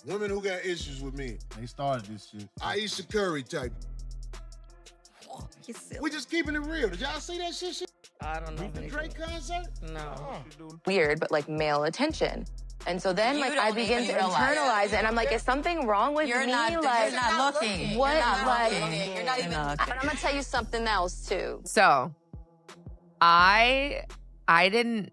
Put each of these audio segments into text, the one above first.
Women who got issues with men. They started this shit. Ayesha Curry type. We just keeping it real. Did y'all see that shit? I don't know. The Drake concert? No. Weird, but like male attention. And so then like I begin to internalize it and I'm like, is something wrong with me? You're not looking. What? You're not even looking. But I'm gonna tell you something else too. So I didn't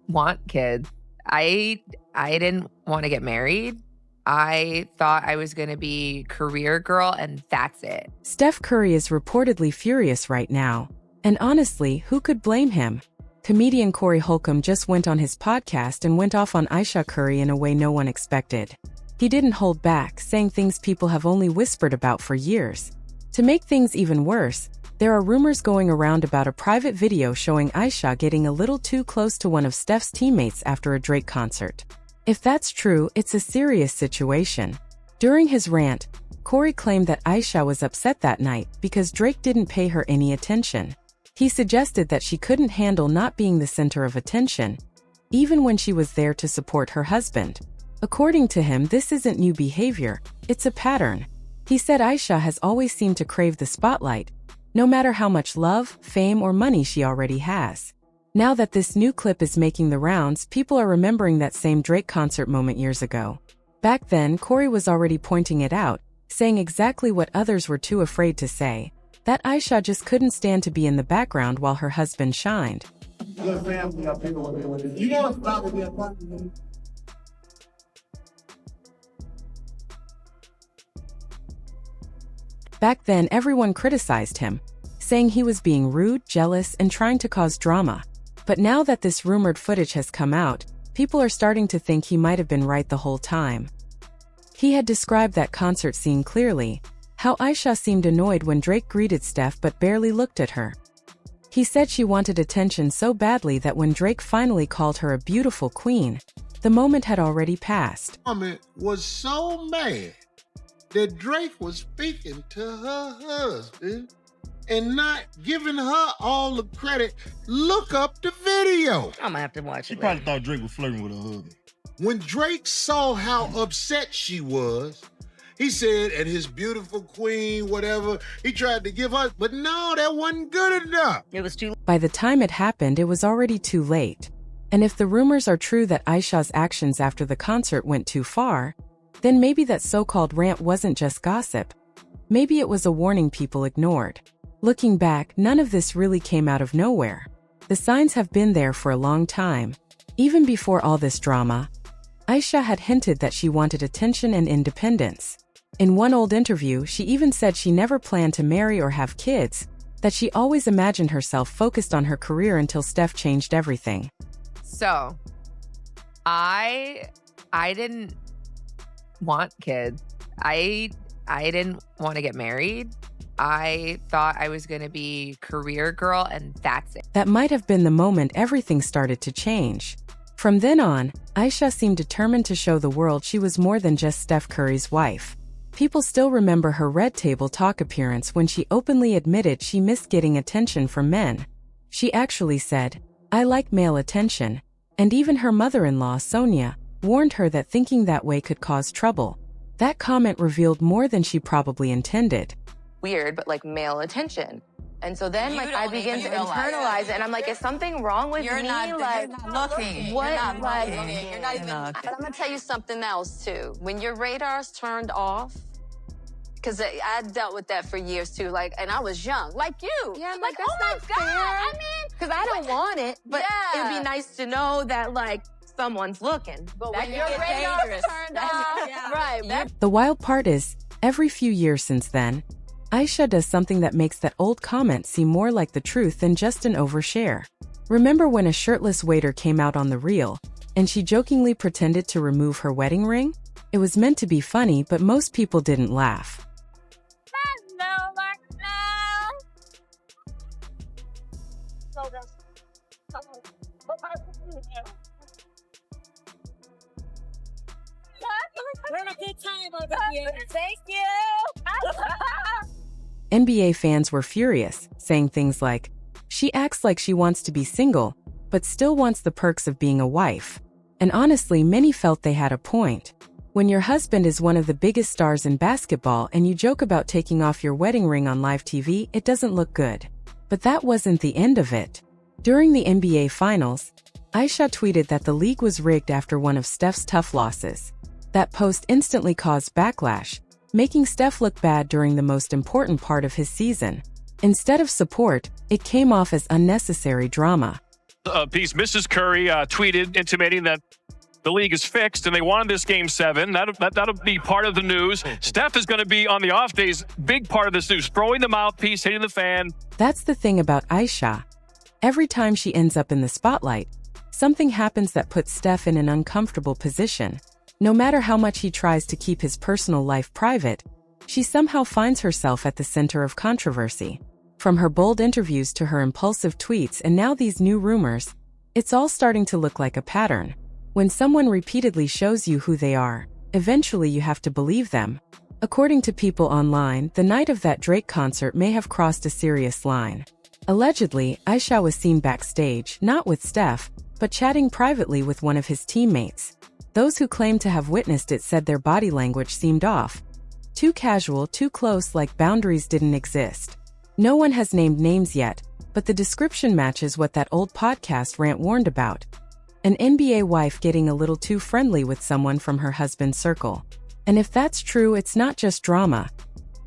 want kids. I didn't want to get married. I thought I was going to be career girl and that's it. Steph Curry is reportedly furious right now. And honestly, who could blame him? Comedian Holcomb just went on his podcast and went off on Ayesha Curry in a way no one expected. He didn't hold back, saying things people have only whispered about for years. To make things even worse, there are rumors going around about a private video showing Ayesha getting a little too close to one of Steph's teammates after a Drake concert. If that's true, it's a serious situation. During his rant, Corey claimed that Ayesha was upset that night because Drake didn't pay her any attention. He suggested that she couldn't handle not being the center of attention, even when she was there to support her husband. According to him, this isn't new behavior, it's a pattern. He said Ayesha has always seemed to crave the spotlight, no matter how much love, fame, or money she already has. Now that this new clip is making the rounds, people are remembering that same Drake concert moment years ago. Back then, Corey was already pointing it out, saying exactly what others were too afraid to say, that Ayesha just couldn't stand to be in the background while her husband shined. Good family up here with it. You know it's about to be a fun. Back then, everyone criticized him, saying he was being rude, jealous, and trying to cause drama. But now that this rumored footage has come out, people are starting to think he might have been right the whole time. He had described that concert scene clearly, how Ayesha seemed annoyed when Drake greeted Steph but barely looked at her. He said she wanted attention so badly that when Drake finally called her a beautiful queen, the moment had already passed. Woman was so mad that Drake was speaking to her husband and not giving her all the credit. Look up the video. I'm gonna have to watch She it. probably thought Drake was flirting with her husband. When Drake saw how upset she was, he said, and his beautiful queen, whatever, he tried to give her, but no, that wasn't good enough. It was too. By the time it happened, it was already too late. And if the rumors are true that Ayesha's actions after the concert went too far, then maybe that so-called rant wasn't just gossip. Maybe it was a warning people ignored. Looking back, none of this really came out of nowhere. The signs have been there for a long time. Even before all this drama, Ayesha had hinted that she wanted attention and independence. In one old interview, she even said she never planned to marry or have kids, that she always imagined herself focused on her career until Steph changed everything. So I didn't want kids. I didn't want to get married. I thought I was going to be career girl and that's it. That might have been the moment everything started to change. From then on, Ayesha seemed determined to show the world she was more than just Steph Curry's wife. People still remember her Red Table Talk appearance when she openly admitted she missed getting attention from men. She actually said, "I like male attention," and even her mother-in-law, Sonia, warned her that thinking that way could cause trouble. That comment revealed more than she probably intended. Weird, but like male attention. And so then like I begin to internalize it and I'm like, is something wrong with me? You're not looking. What? You're not Like, looking. You're not even. but I'm gonna tell you something else too. When your radar's turned off, because I dealt with that for years too, like, and I was young, like you. Yeah, like, that's oh my not God, fair. I mean, because I don't want it, but Yeah. it'd be nice to know that like someone's looking. But That when can your get radar's dangerous. turned That- off, yeah. right? The wild part is, every few years since then, Ayesha does something that makes that old comment seem more like the truth than just an overshare. Remember when a shirtless waiter came out on the reel, and she jokingly pretended to remove her wedding ring? It was meant to be funny, but most people didn't laugh. Thank you. NBA fans were furious, saying things like, "She acts like she wants to be single, but still wants the perks of being a wife." And honestly, many felt they had a point. When your husband is one of the biggest stars in basketball and you joke about taking off your wedding ring on live TV, it doesn't look good. But that wasn't the end of it. During the NBA Finals, Ayesha tweeted that the league was rigged after one of Steph's tough losses. That post instantly caused backlash, making Steph look bad during the most important part of his season. Instead of support, it came off as unnecessary drama. Piece, Mrs. Curry tweeted intimating that the league is fixed and they wanted this Game 7. That'll be part of the news. Steph is going to be on the off days, big part of this news, throwing the mouthpiece, hitting the fan. That's the thing about Ayesha. Every time she ends up in the spotlight, something happens that puts Steph in an uncomfortable position. No matter how much he tries to keep his personal life private, she somehow finds herself at the center of controversy. From her bold interviews to her impulsive tweets and now these new rumors, it's all starting to look like a pattern. When someone repeatedly shows you who they are, eventually you have to believe them. According to people online, the night of that Drake concert may have crossed a serious line. Allegedly, Ayesha was seen backstage, not with Steph, but chatting privately with one of his teammates. Those who claimed to have witnessed it said their body language seemed off. Too casual, too close, like boundaries didn't exist. No one has named names yet, but the description matches what that old podcast rant warned about. An NBA wife getting a little too friendly with someone from her husband's circle. And if that's true, it's not just drama.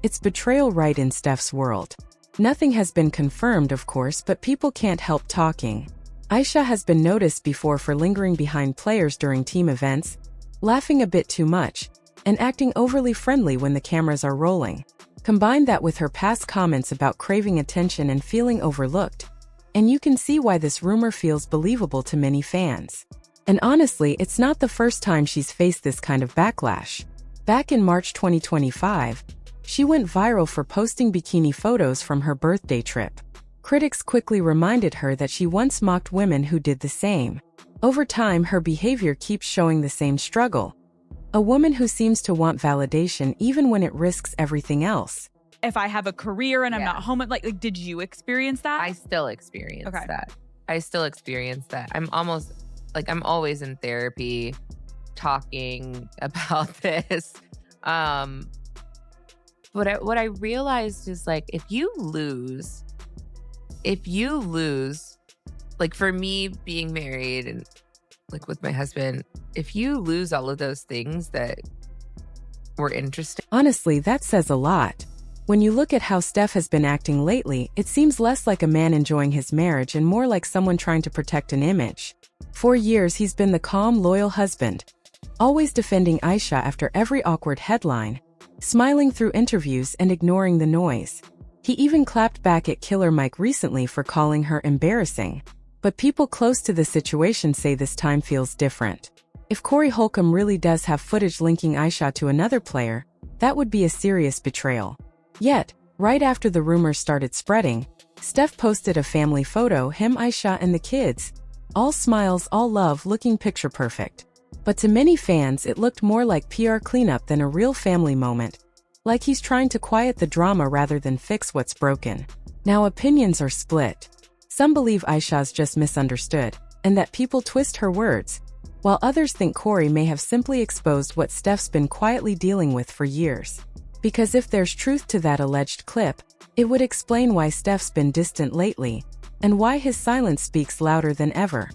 It's betrayal right in Steph's world. Nothing has been confirmed, of course, but people can't help talking. Ayesha has been noticed before for lingering behind players during team events, laughing a bit too much, and acting overly friendly when the cameras are rolling. Combine that with her past comments about craving attention and feeling overlooked, and you can see why this rumor feels believable to many fans. And honestly, it's not the first time she's faced this kind of backlash. Back in March 2025, she went viral for posting bikini photos from her birthday trip. Critics quickly reminded her that she once mocked women who did the same. Over time, her behavior keeps showing the same struggle. A woman who seems to want validation even when it risks everything else. If I have a career and I'm not home, like, did you experience that? I still experience that. I still experience that. I'm always in therapy talking about this. But what I realized is, like, if you lose, like, for me being married and like with my husband, if you lose all of those things that were interesting. Honestly, that says a lot. When you look at how Steph has been acting lately, it seems less like a man enjoying his marriage and more like someone trying to protect an image. For years, he's been the calm, loyal husband, always defending Ayesha after every awkward headline, smiling through interviews and ignoring the noise. He even clapped back at Killer Mike recently for calling her embarrassing. But people close to the situation say this time feels different. If Corey Holcomb really does have footage linking Ayesha to another player, that would be a serious betrayal. Yet, right after the rumors started spreading, Steph posted a family photo, him, Ayesha, and the kids. All smiles, all love, looking picture perfect. But to many fans, it looked more like PR cleanup than a real family moment. Like he's trying to quiet the drama rather than fix what's broken. Now opinions are split. Some believe Ayesha's just misunderstood, and that people twist her words, while others think Corey may have simply exposed what Steph's been quietly dealing with for years. Because if there's truth to that alleged clip, it would explain why Steph's been distant lately, and why his silence speaks louder than ever.